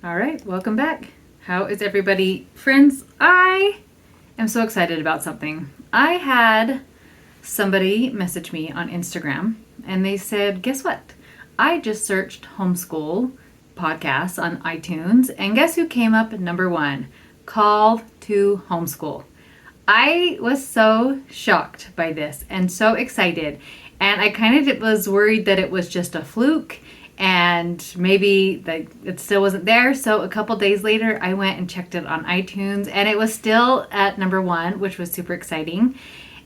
All right, welcome back. How is everybody? Friends, I am so excited about something. I had somebody message me on Instagram and they said, guess what? I just searched homeschool podcasts on iTunes and guess who came up at number one? Called to Homeschool. I was so shocked by this and so excited. And I kind of was worried that it was just a fluke and maybe it still wasn't there. So a couple days later, I went and checked it on iTunes and it was still at number one, which was super exciting.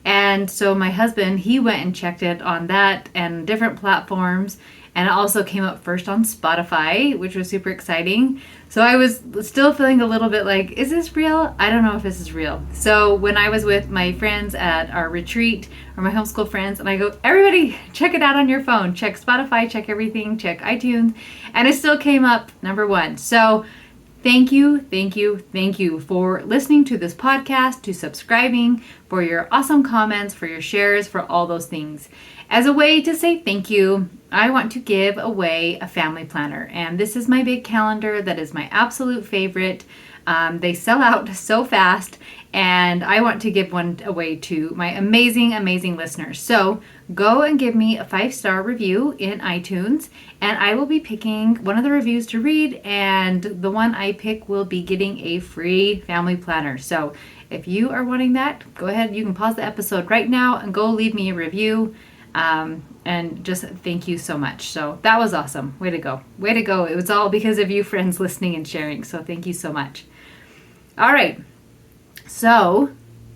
And so my husband, he went and checked it on that and different platforms. And it also came up first on Spotify, which was super exciting. So I was still feeling a little bit like, is this real? I don't know if this is real. So when I was with my friends at our retreat, or my homeschool friends, and I go, everybody, check it out on your phone. Check Spotify, check everything, check iTunes. And it still came up number one. So thank you for listening to this podcast, to subscribing, for your awesome comments, for your shares, for all those things. As a way to say thank you, I want to give away a family planner. And this is my big calendar that is my absolute favorite. They sell out so fast, and I want to give one away to my amazing listeners. So go and give me a 5-star review in iTunes, and I will be picking one of the reviews to read, and the one I pick will be getting a free family planner. So if you are wanting that, go ahead. You can pause the episode right now and go leave me a review. And just thank you so much. So that was awesome. Way to go. Way to go. It was all because of you friends listening and sharing. So thank you so much. All right. So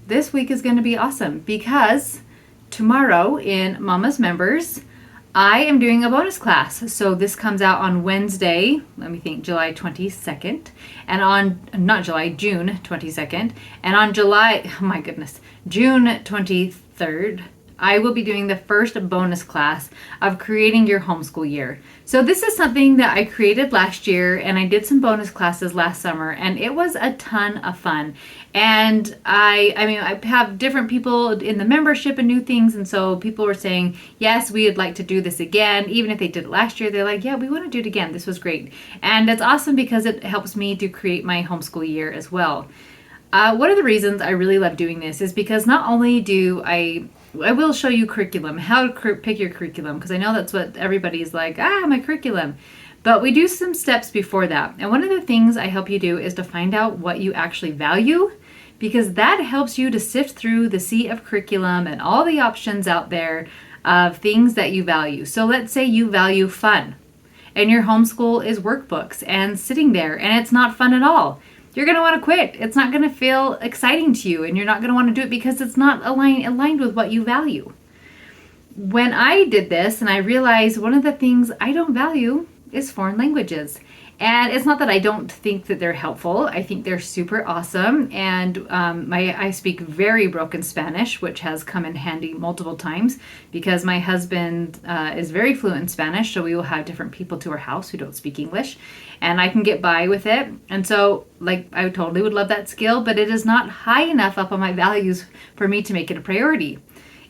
this week is going to be awesome because tomorrow in Mama's Members, I am doing a bonus class. So this comes out on Wednesday, July 22nd, and June 22nd, and on June 23rd, I will be doing the first bonus class of creating your homeschool year. So this is something that I created last year, and I did some bonus classes last summer, and it was a ton of fun. And I have different people in the membership and new things, and so people were saying, yes, we would like to do this again. Even if they did it last year, they're like, yeah, we want to do it again. This was great. And it's awesome because it helps me to create my homeschool year as well. One of the reasons I really love doing this is because not only do I will show you curriculum, how to pick your curriculum, because I know that's what everybody's like, my curriculum. But we do some steps before that. And one of the things I help you do is to find out what you actually value, because that helps you to sift through the sea of curriculum and all the options out there of things that you value. So let's say you value fun, and your homeschool is workbooks and sitting there, and it's not fun at all. You're going to want to quit. It's not going to feel exciting to you, and you're not going to want to do it because it's not aligned with what you value. When I did this and I realized one of the things I don't value is foreign languages. And it's not that I don't think that they're helpful. I think they're super awesome. And I speak very broken Spanish, which has come in handy multiple times because my husband is very fluent in Spanish. So we will have different people to our house who don't speak English, and I can get by with it. And so I totally would love that skill, but it is not high enough up on my values for me to make it a priority.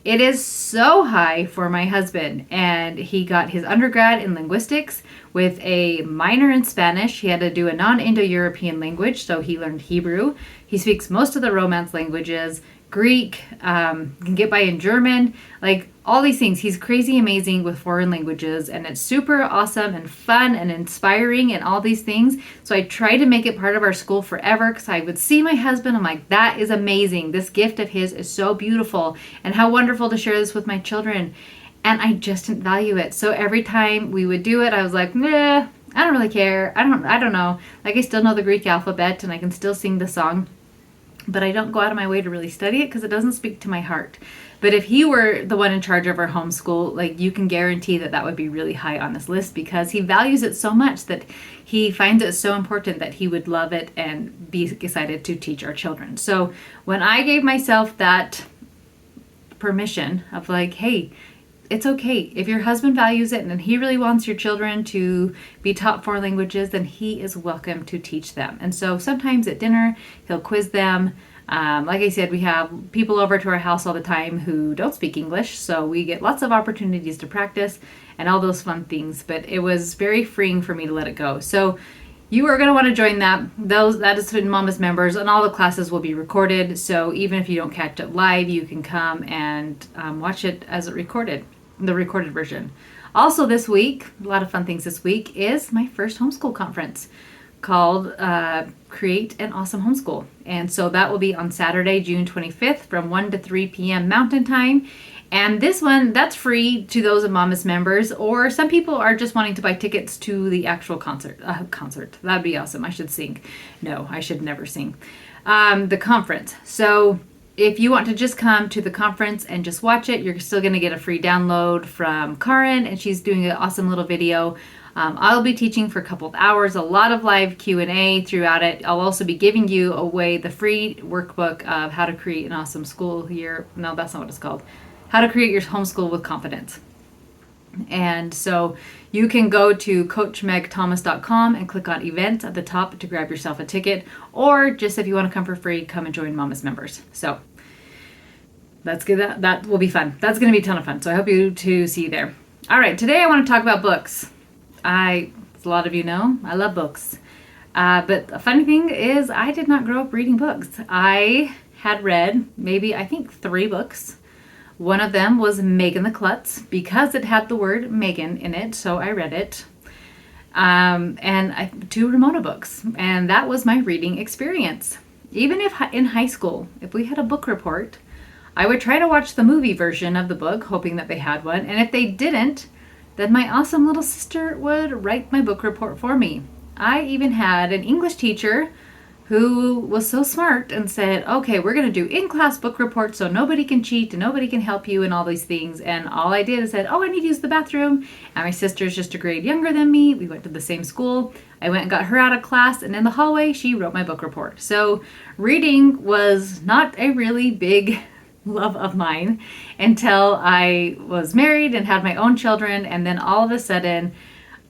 It is so high for my husband, and he got his undergrad in linguistics with a minor in Spanish. He had to do a non-Indo-European language, so he learned Hebrew. He speaks most of the Romance languages, Greek, can get by in German, all these things. He's crazy amazing with foreign languages, and it's super awesome and fun and inspiring and all these things. So I try to make it part of our school forever because I would see my husband. I'm like, that is amazing. This gift of his is so beautiful, and how wonderful to share this with my children. And I just didn't value it. So every time we would do it, I was like, nah, I don't really care. I don't know. I still know the Greek alphabet and I can still sing the song, but I don't go out of my way to really study it because it doesn't speak to my heart. But if he were the one in charge of our homeschool, you can guarantee that would be really high on his list because he values it so much that he finds it so important that he would love it and be excited to teach our children. So when I gave myself that permission of hey, it's okay. If your husband values it and he really wants your children to be taught foreign languages, then he is welcome to teach them. And so sometimes at dinner, he'll quiz them. Like I said, we have people over to our house all the time who don't speak English, so we get lots of opportunities to practice and all those fun things. But it was very freeing for me to let it go. So you are going to want to join that. That is for Mama's members, and all the classes will be recorded. So even if you don't catch it live, you can come and watch it as it recorded, the recorded version. Also this week, a lot of fun things this week, is my first homeschool conference called Create an Awesome Homeschool. And so that will be on Saturday, June 25th from 1 to 3 p.m. Mountain Time. And this one, that's free to those of Mama's members, or some people are just wanting to buy tickets to the actual concert. That'd be awesome. I should sing. No, I should never sing. The conference. So if you want to just come to the conference and just watch it, you're still going to get a free download from Karen, and she's doing an awesome little video. I'll be teaching for a couple of hours, a lot of live Q&A throughout it. I'll also be giving you away the free workbook of how to create an awesome school year. No, that's not what it's called. How to create your homeschool with confidence. And so you can go to coachmegthomas.com and click on events at the top to grab yourself a ticket, or just if you want to come for free, come and join Mama's members. So that's good. That will be fun. That's going to be a ton of fun. So I hope you to see you there. All right. Today I want to talk about books. As a lot of you know, I love books. But the funny thing is I did not grow up reading books. I had read I think 3 books. One of them was Megan the Klutz, because it had the word Megan in it, so I read it. And 2 Ramona books, and that was my reading experience. Even if in high school, if we had a book report, I would try to watch the movie version of the book, hoping that they had one, and if they didn't, then my awesome little sister would write my book report for me. I even had an English teacher who was so smart and said, okay, we're going to do in-class book reports so nobody can cheat and nobody can help you and all these things. And all I did is said, I need to use the bathroom. And my sister's just a grade younger than me. We went to the same school. I went and got her out of class, and in the hallway, she wrote my book report. So reading was not a really big love of mine until I was married and had my own children. And then all of a sudden,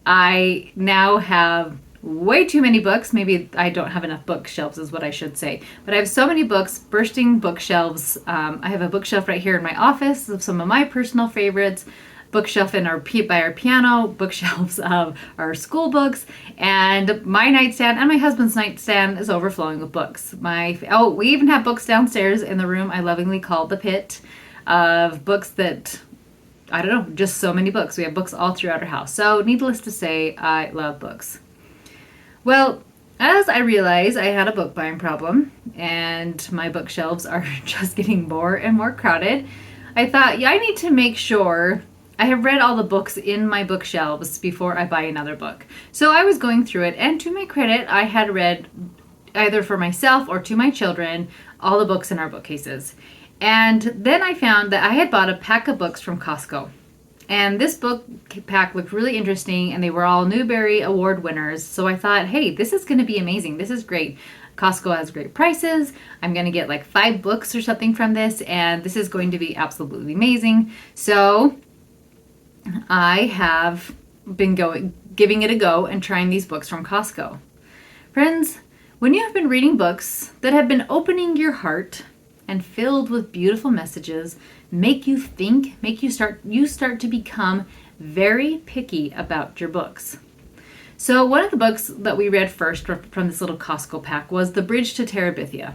I now have way too many books. Maybe I don't have enough bookshelves is what I should say. But I have so many books, bursting bookshelves. I have a bookshelf right here in my office of some of my personal favorites, bookshelf in by our piano, bookshelves of our school books, and my nightstand and my husband's nightstand is overflowing with books. We even have books downstairs in the room I lovingly call the pit, of books that, I don't know, just so many books. We have books all throughout our house. So needless to say, I love books. Well, as I realized I had a book buying problem and my bookshelves are just getting more and more crowded, I thought, I need to make sure I have read all the books in my bookshelves before I buy another book. So I was going through it, and to my credit, I had read either for myself or to my children all the books in our bookcases. And then I found that I had bought a pack of books from Costco. And this book pack looked really interesting, and they were all Newbery Award winners. So I thought, hey, this is going to be amazing. This is great. Costco has great prices. I'm going to get like 5 books or something from this, and this is going to be absolutely amazing. So I have been giving it a go and trying these books from Costco. Friends, when you have been reading books that have been opening your heart and filled with beautiful messages, make you think, you start to become very picky about your books. So one of the books that we read first from this little Costco pack was The Bridge to Terabithia.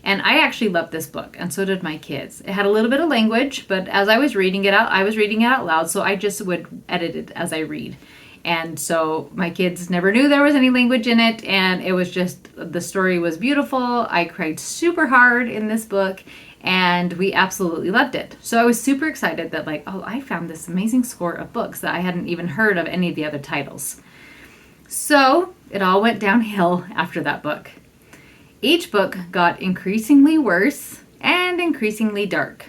And I actually loved this book, and so did my kids. It had a little bit of language, but as I was reading it out, I was reading it out loud, so I just would edit it as I read. And so my kids never knew there was any language in it, and it was just, the story was beautiful. I cried super hard in this book, and we absolutely loved it. So I was super excited that I found this amazing score of books that I hadn't even heard of any of the other titles. So it all went downhill after that book. Each book got increasingly worse and increasingly dark.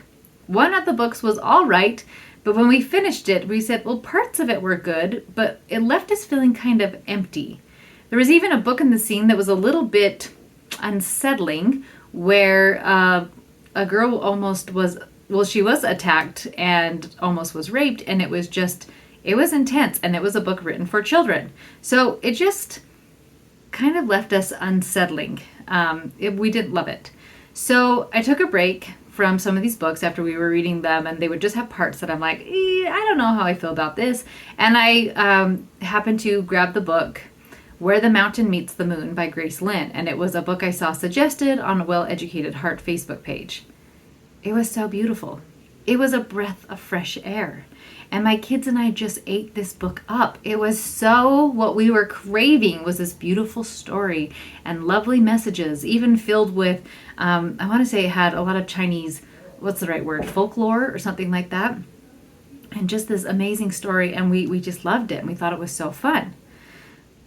One of the books was all right, but when we finished it, we said, well, parts of it were good, but it left us feeling kind of empty. There was even a book in the scene that was a little bit unsettling, where a girl she was attacked and almost was raped, and it was intense, and it was a book written for children. So it just kind of left us unsettling. We didn't love it. So I took a break from some of these books after we were reading them, and they would just have parts that I'm like, I don't know how I feel about this. And I happened to grab the book Where the Mountain Meets the Moon by Grace Lynn. And it was a book I saw suggested on a Well Educated Heart Facebook page. It was so beautiful. It was a breath of fresh air. And my kids and I just ate this book up. It was so what we were craving was this beautiful story and lovely messages, even filled with, I want to say it had a lot of Chinese, what's the right word, folklore or something like that. And just this amazing story. And we just loved it. And we thought it was so fun.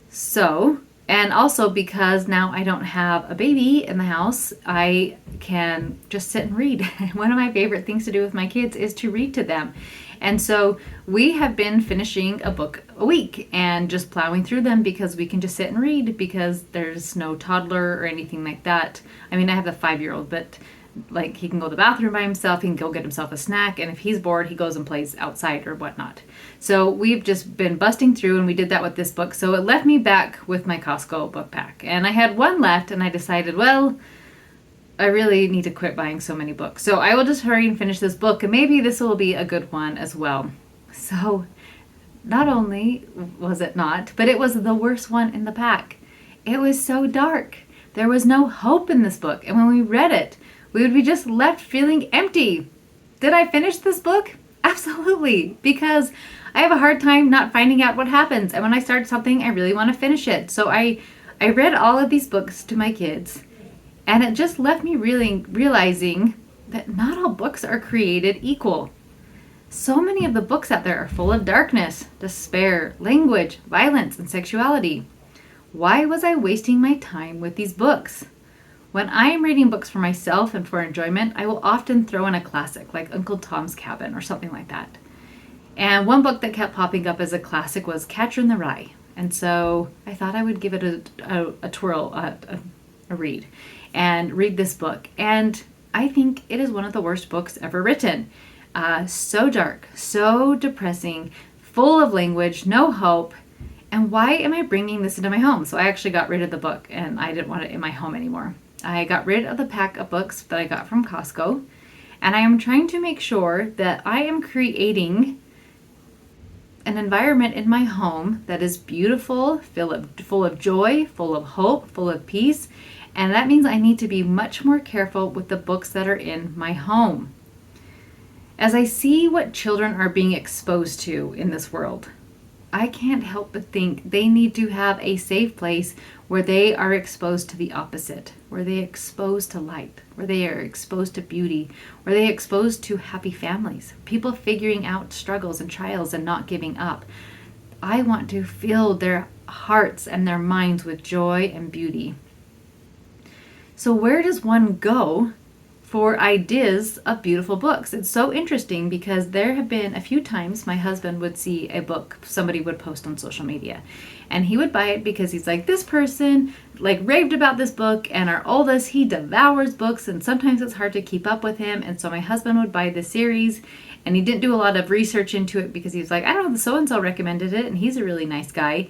So, and also because now I don't have a baby in the house, I can just sit and read. One of my favorite things to do with my kids is to read to them. And so we have been finishing a book a week and just plowing through them because we can just sit and read because there's no toddler or anything like that. I mean, I have a 5-year-old, but like he can go to the bathroom by himself, he can go get himself a snack, and if he's bored, he goes and plays outside or whatnot. So we've just been busting through, and we did that with this book. So it left me back with my Costco book pack. And I had one left, and I decided, well, I really need to quit buying so many books. So I will just hurry and finish this book, and maybe this will be a good one as well. So not only was it not, but it was the worst one in the pack. It was so dark. There was no hope in this book. And when we read it, we would be just left feeling empty. Did I finish this book? Absolutely, because I have a hard time not finding out what happens. And when I start something, I really want to finish it. So I read all of these books to my kids, and it just left me really realizing that not all books are created equal. So many of the books out there are full of darkness, despair, language, violence, and sexuality. Why was I wasting my time with these books? When I am reading books for myself and for enjoyment, I will often throw in a classic like Uncle Tom's Cabin or something like that. And one book that kept popping up as a classic was Catcher in the Rye. And so I thought I would give it a twirl, a read, and read this book. And I think it is one of the worst books ever written. So dark, so depressing, full of language, no hope. And why am I bringing this into my home? So I actually got rid of the book, and I didn't want it in my home anymore. I got rid of the pack of books that I got from Costco, and I am trying to make sure that I am creating an environment in my home that is beautiful, full of joy, full of hope, full of peace, and that means I need to be much more careful with the books that are in my home. As I see what children are being exposed to in this world, I can't help but think they need to have a safe place where they are exposed to the opposite, where they are exposed to light, where they are exposed to beauty, where they are exposed to happy families, people figuring out struggles and trials and not giving up. I want to fill their hearts and their minds with joy and beauty. So where does one go for ideas of beautiful books? It's so interesting because there have been a few times my husband would see a book somebody would post on social media, and he would buy it because he's like, this person like raved about this book, and our oldest, he devours books, and sometimes it's hard to keep up with him. And so my husband would buy the series, and he didn't do a lot of research into it because he was like, I don't know, so and so recommended it, and he's a really nice guy.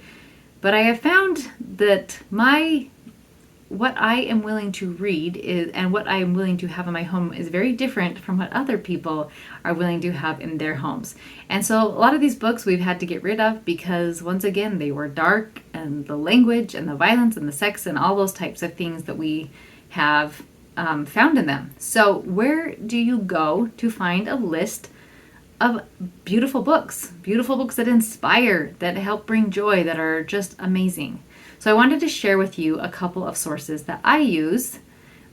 But I have found that what I am willing to read is, and what I am willing to have in my home is very different from what other people are willing to have in their homes. And so a lot of these books we've had to get rid of because, once again, they were dark, and the language and the violence and the sex and all those types of things that we have found in them. So where do you go to find a list of beautiful books that inspire, that help bring joy, that are just amazing? So I wanted to share with you a couple of sources that I use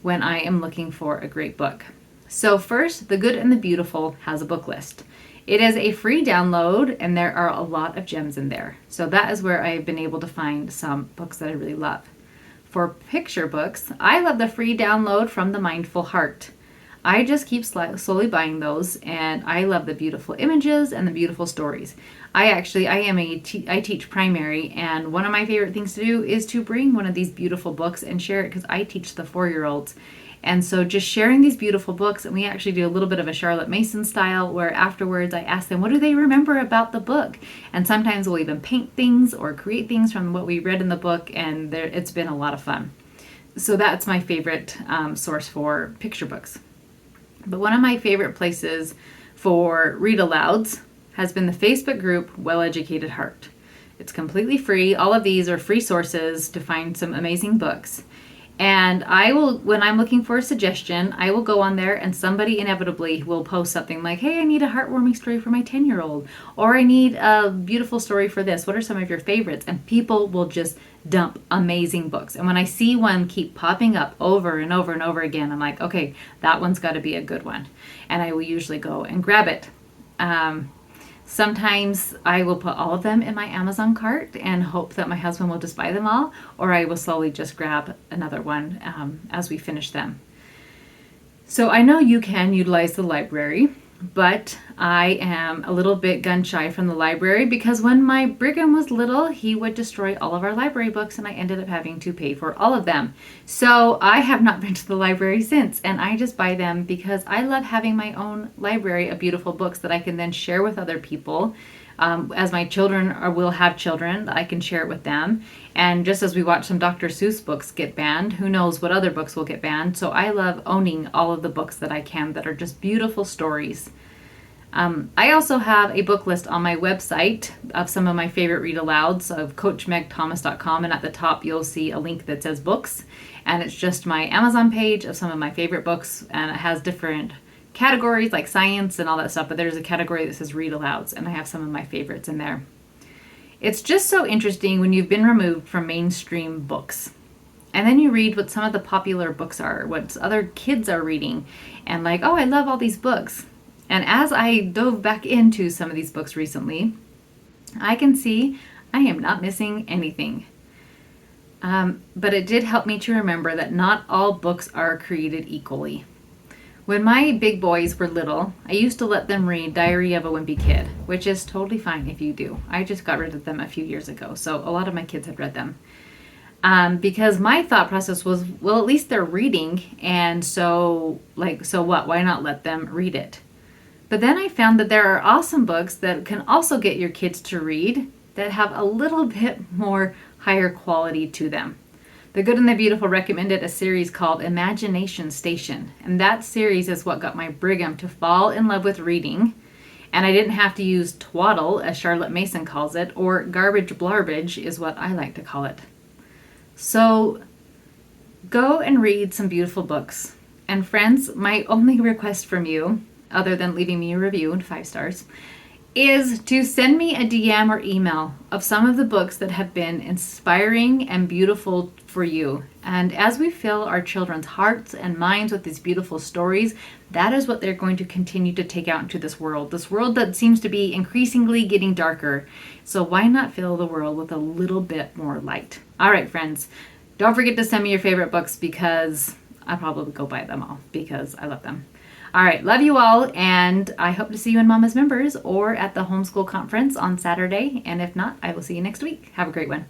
when I am looking for a great book. So first, The Good and the Beautiful has a book list. It is a free download, and there are a lot of gems in there. So that is where I've been able to find some books that I really love. For picture books, I love the free download from The Mindful Heart. I just keep slowly buying those, and I love the beautiful images and the beautiful stories. I teach primary, and one of my favorite things to do is to bring one of these beautiful books and share it because I teach the 4-year-olds. And so just sharing these beautiful books, and we actually do a little bit of a Charlotte Mason style where afterwards I ask them, what do they remember about the book? And sometimes we'll even paint things or create things from what we read in the book, and it's been a lot of fun. So that's my favorite source for picture books. But one of my favorite places for read alouds has been the Facebook group Well Educated Heart. It's completely free. All of these are free sources to find some amazing books. And I will, when I'm looking for a suggestion, I will go on there and somebody inevitably will post something like, hey, I need a heartwarming story for my 10-year-old, or I need a beautiful story for this. What are some of your favorites? And people will just dump amazing books. And when I see one keep popping up over and over and over again, I'm like, okay, that one's got to be a good one. And I will usually go and grab it. Sometimes I will put all of them in my Amazon cart and hope that my husband will just buy them all, or I will slowly just grab another one as we finish them. So I know you can utilize the library, but I am a little bit gun shy from the library because when my Brigham was little, he would destroy all of our library books and I ended up having to pay for all of them. So I have not been to the library since, and I just buy them because I love having my own library of beautiful books that I can then share with other people. As my children will have children, I can share it with them. And just as we watch some Dr. Seuss books get banned, who knows what other books will get banned. So I love owning all of the books that I can that are just beautiful stories. I also have a book list on my website of some of my favorite read alouds of coachmegthomas.com, and at the top you'll see a link that says books, and it's just my Amazon page of some of my favorite books, and it has different categories like science and all that stuff, but there's a category that says read alouds, and I have some of my favorites in there. It's just so interesting when you've been removed from mainstream books. And then you read what some of the popular books are, what other kids are reading, and like, oh, I love all these books. And as I dove back into some of these books recently, I can see I am not missing anything. But it did help me to remember that not all books are created equally. When my big boys were little, I used to let them read Diary of a Wimpy Kid, which is totally fine if you do. I just got rid of them a few years ago, so a lot of my kids had read them. Because my thought process was, well, at least they're reading, and so what? Why not let them read it? But then I found that there are awesome books that can also get your kids to read that have a little bit more higher quality to them. The Good and the Beautiful recommended a series called Imagination Station, and that series is what got my Brigham to fall in love with reading. And I didn't have to use twaddle, as Charlotte Mason calls it, or garbage blarbage is what I like to call it. So go and read some beautiful books. And friends, my only request from you, other than leaving me a review and 5 stars, is to send me a DM or email of some of the books that have been inspiring and beautiful for you. And as we fill our children's hearts and minds with these beautiful stories, that is what they're going to continue to take out into this world that seems to be increasingly getting darker. So why not fill the world with a little bit more light? All right, friends, don't forget to send me your favorite books because I'll probably go buy them all because I love them. All right, love you all, and I hope to see you in Mama's Members or at the Homeschool Conference on Saturday. And if not, I will see you next week. Have a great one.